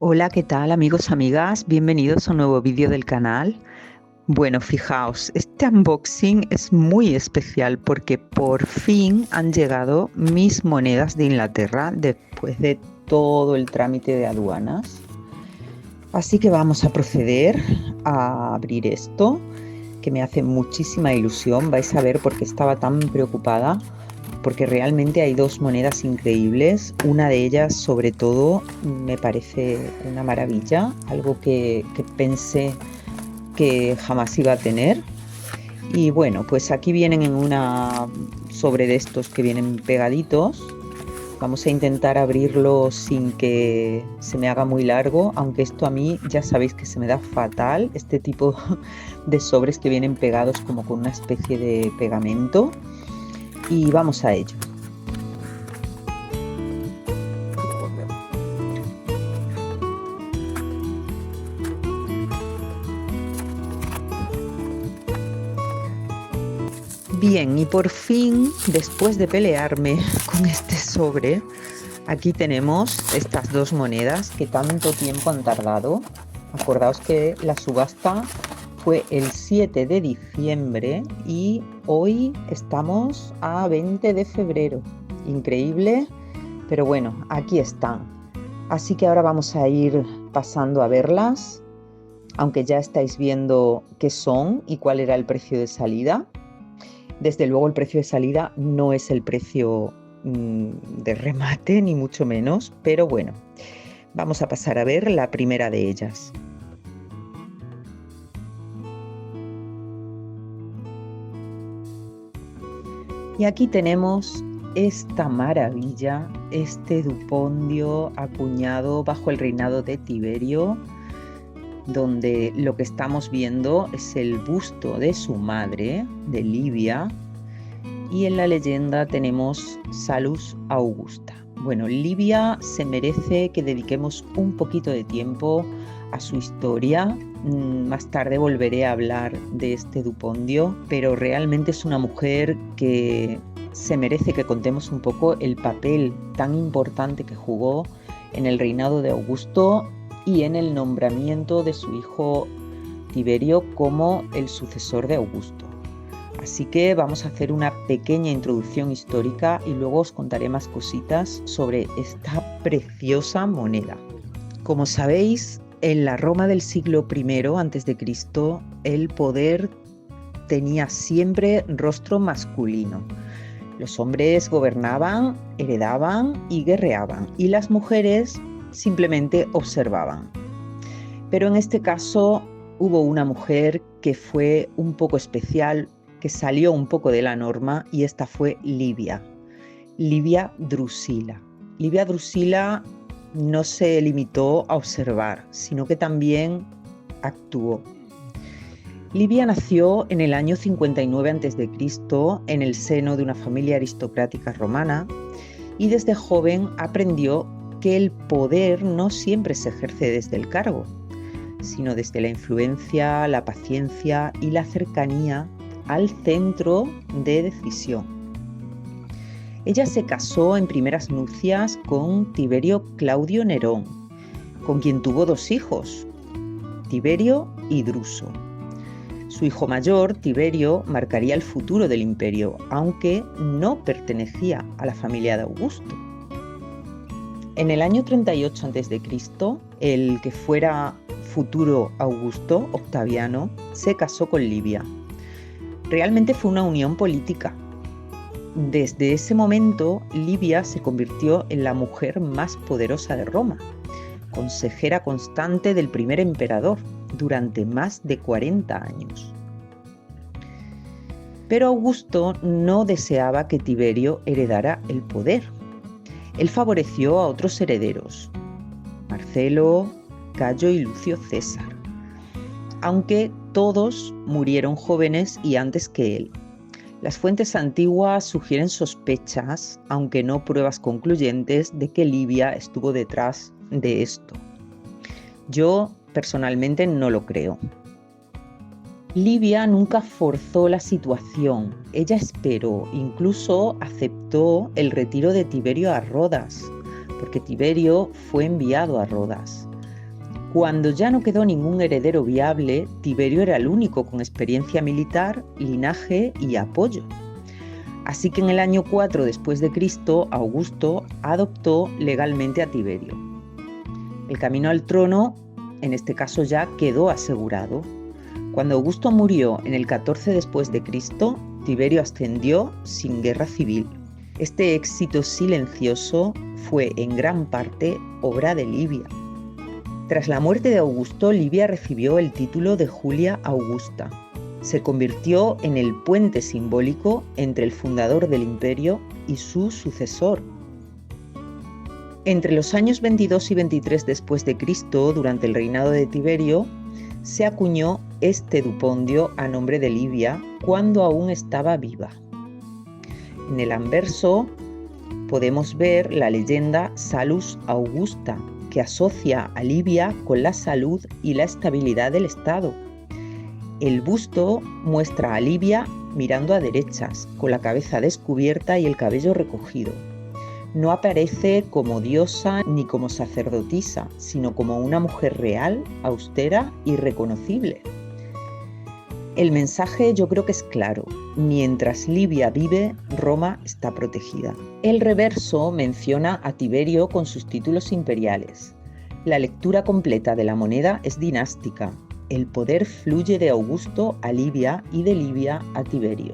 Hola, ¿qué tal amigos, amigas? Bienvenidos a un nuevo vídeo del canal. Bueno, fijaos, este unboxing es muy especial porque por fin han llegado mis monedas de Inglaterra después de todo el trámite de aduanas. Así que vamos a proceder a abrir esto, que me hace muchísima ilusión. Vais a ver por qué estaba tan preocupada, porque realmente hay dos monedas increíbles. Una de ellas, sobre todo, me parece una maravilla, algo que pensé que jamás iba a tener. Y bueno, pues aquí vienen en una sobre de estos que vienen pegaditos. Vamos a intentar abrirlo sin que se me haga muy largo, aunque esto a mí ya sabéis que se me da fatal, este tipo de sobres que vienen pegados como con una especie de pegamento. Y vamos a ello. Bien, y por fin, después de pelearme con este sobre, aquí tenemos estas dos monedas que tanto tiempo han tardado. Acordaos que la subasta fue el 7 de diciembre y hoy estamos a 20 de febrero. Increíble, pero bueno, aquí están. Así que ahora vamos a ir pasando a verlas, aunque ya estáis viendo qué son y cuál era el precio de salida. Desde luego el precio de salida no es el precio de remate, ni mucho menos, pero bueno, vamos a pasar a ver la primera de ellas. Y aquí tenemos esta maravilla, este dupondio acuñado bajo el reinado de Tiberio, donde lo que estamos viendo es el busto de su madre, de Livia, y en la leyenda tenemos Salus Augusta. Bueno, Livia se merece que dediquemos un poquito de tiempo a su historia. Más tarde volveré a hablar de este dupondio, pero realmente es una mujer que se merece que contemos un poco el papel tan importante que jugó en el reinado de Augusto y en el nombramiento de su hijo Tiberio como el sucesor de Augusto. Así que vamos a hacer una pequeña introducción histórica y luego os contaré más cositas sobre esta preciosa moneda. Como sabéis, en la Roma del siglo I a.C., el poder tenía siempre rostro masculino. Los hombres gobernaban, heredaban y guerreaban, y las mujeres simplemente observaban. Pero en este caso hubo una mujer que fue un poco especial, que salió un poco de la norma, y esta fue Livia Drusila. Livia Drusila no se limitó a observar, sino que también actuó. Livia nació en el año 59 a.C. en el seno de una familia aristocrática romana y desde joven aprendió que el poder no siempre se ejerce desde el cargo, sino desde la influencia, la paciencia y la cercanía al centro de decisión. Ella se casó en primeras nupcias con Tiberio Claudio Nerón, con quien tuvo dos hijos, Tiberio y Druso. Su hijo mayor, Tiberio, marcaría el futuro del imperio, aunque no pertenecía a la familia de Augusto. En el año 38 a.C., el que fuera futuro Augusto, Octaviano, se casó con Livia. Realmente fue una unión política. Desde ese momento, Livia se convirtió en la mujer más poderosa de Roma, consejera constante del primer emperador durante más de 40 años. Pero Augusto no deseaba que Tiberio heredara el poder. Él favoreció a otros herederos, Marcelo, Cayo y Lucio César, aunque todos murieron jóvenes y antes que él. Las fuentes antiguas sugieren sospechas, aunque no pruebas concluyentes, de que Livia estuvo detrás de esto. Yo personalmente no lo creo. Livia nunca forzó la situación. Ella esperó, incluso aceptó el retiro de Tiberio a Rodas, porque Tiberio fue enviado a Rodas. Cuando ya no quedó ningún heredero viable, Tiberio era el único con experiencia militar, linaje y apoyo. Así que en el año 4 después de Cristo, Augusto adoptó legalmente a Tiberio. El camino al trono, en este caso, ya quedó asegurado. Cuando Augusto murió en el 14 después de Cristo, Tiberio ascendió sin guerra civil. Este éxito silencioso fue en gran parte obra de Livia. Tras la muerte de Augusto, Livia recibió el título de Julia Augusta. Se convirtió en el puente simbólico entre el fundador del imperio y su sucesor. Entre los años 22 y 23 después de Cristo, durante el reinado de Tiberio, se acuñó este dupondio a nombre de Livia cuando aún estaba viva. En el anverso podemos ver la leyenda Salus Augusta, que asocia a Livia con la salud y la estabilidad del Estado. El busto muestra a Livia mirando a derechas, con la cabeza descubierta y el cabello recogido. No aparece como diosa ni como sacerdotisa, sino como una mujer real, austera y reconocible. El mensaje yo creo que es claro. Mientras Livia vive, Roma está protegida. El reverso menciona a Tiberio con sus títulos imperiales. La lectura completa de la moneda es dinástica. El poder fluye de Augusto a Livia y de Livia a Tiberio.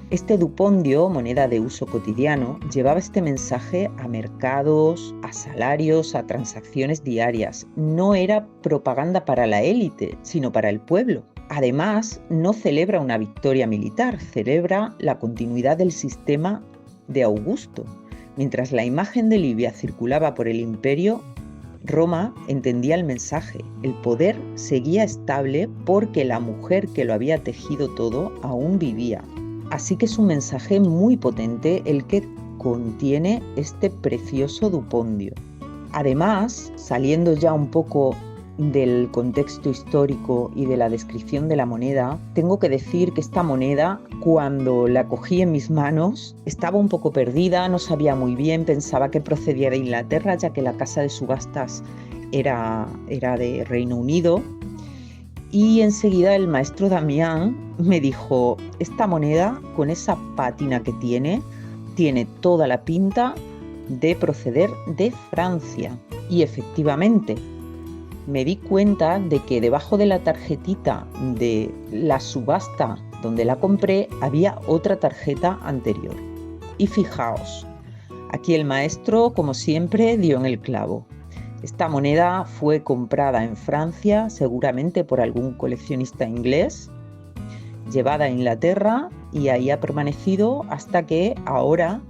Este dupondio, moneda de uso cotidiano, llevaba este mensaje a mercados, a salarios, a transacciones diarias. No era propaganda para la élite, sino para el pueblo. Además, no celebra una victoria militar, celebra la continuidad del sistema de Augusto. Mientras la imagen de Livia circulaba por el imperio, Roma entendía el mensaje. El poder seguía estable porque la mujer que lo había tejido todo aún vivía. Así que es un mensaje muy potente el que contiene este precioso dupondio. Además, saliendo ya un poco del contexto histórico y de la descripción de la moneda, tengo que decir que esta moneda, cuando la cogí en mis manos, estaba un poco perdida, no sabía muy bien, pensaba que procedía de Inglaterra, ya que la casa de subastas era de Reino Unido. Y enseguida el maestro Damián me dijo, esta moneda, con esa pátina que tiene toda la pinta de proceder de Francia. Y efectivamente, me di cuenta de que debajo de la tarjetita de la subasta donde la compré había otra tarjeta anterior. Y fijaos, aquí el maestro, como siempre, dio en el clavo. Esta moneda fue comprada en Francia, seguramente por algún coleccionista inglés, llevada a Inglaterra y ahí ha permanecido hasta que ahora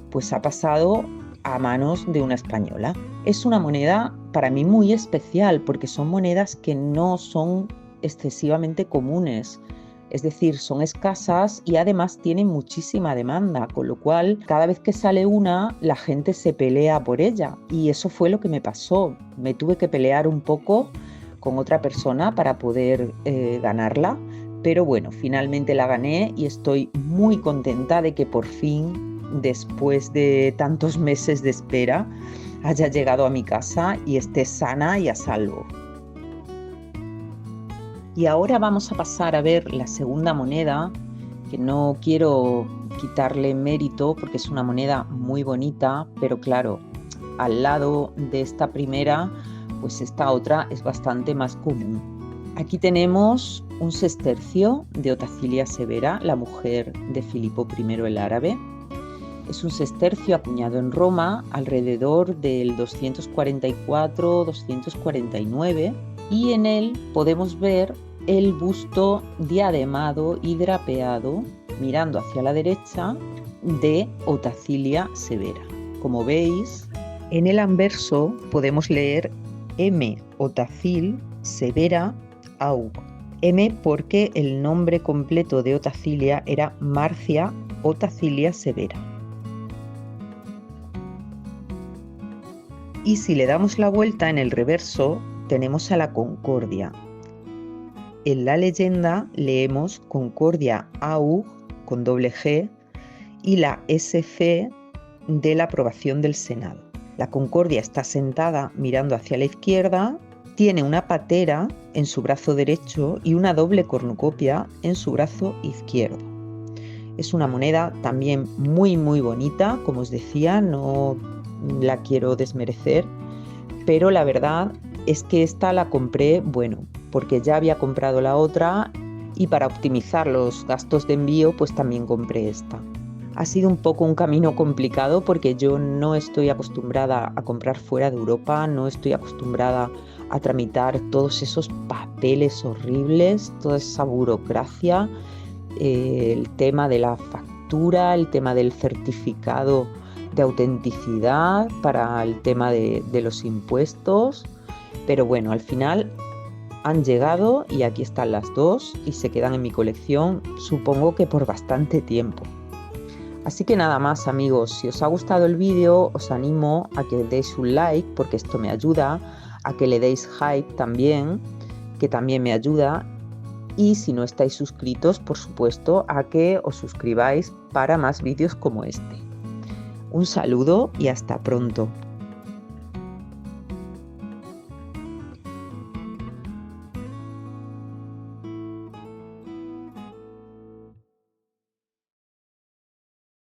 pues ha pasado a manos de una española. Es una moneda para mí muy especial porque son monedas que no son excesivamente comunes. Es decir, son escasas y además tienen muchísima demanda, con lo cual cada vez que sale una, la gente se pelea por ella. Y eso fue lo que me pasó. Me tuve que pelear un poco con otra persona para poder ganarla. Pero bueno, finalmente la gané y estoy muy contenta de que por fin, después de tantos meses de espera, haya llegado a mi casa y esté sana y a salvo. Y ahora vamos a pasar a ver la segunda moneda, que no quiero quitarle mérito porque es una moneda muy bonita, pero claro, al lado de esta primera, pues esta otra es bastante más común. Aquí tenemos un sestercio de Otacilia Severa, la mujer de Filipo I el Árabe. Es un sestercio acuñado en Roma alrededor del 244-249 y en él podemos ver el busto diademado y drapeado, mirando hacia la derecha, de Otacilia Severa. Como veis, en el anverso podemos leer M. Otacil Severa Aug. M porque el nombre completo de Otacilia era Marcia Otacilia Severa. Y si le damos la vuelta en el reverso, tenemos a la Concordia. En la leyenda leemos Concordia Aug con doble G y la SC de la aprobación del Senado. La Concordia está sentada mirando hacia la izquierda tiene una patera en su brazo derecho y una doble cornucopia en su brazo izquierdo. Es una moneda también muy bonita, como os decía, no la quiero desmerecer, pero la verdad es que esta la compré, porque ya había comprado la otra y para optimizar los gastos de envío pues también compré esta. Ha sido un poco un camino complicado porque yo no estoy acostumbrada a comprar fuera de Europa, no estoy acostumbrada a tramitar todos esos papeles horribles, toda esa burocracia, el tema de la factura, el tema del certificado de autenticidad para el tema de los impuestos, pero bueno, al final han llegado y aquí están las dos y se quedan en mi colección, supongo que por bastante tiempo. Así que nada más, amigos, si os ha gustado el vídeo os animo a que deis un like porque esto me ayuda, a que le deis hype también, que también me ayuda, y si no estáis suscritos, por supuesto, a que os suscribáis para más vídeos como este. Un saludo y hasta pronto.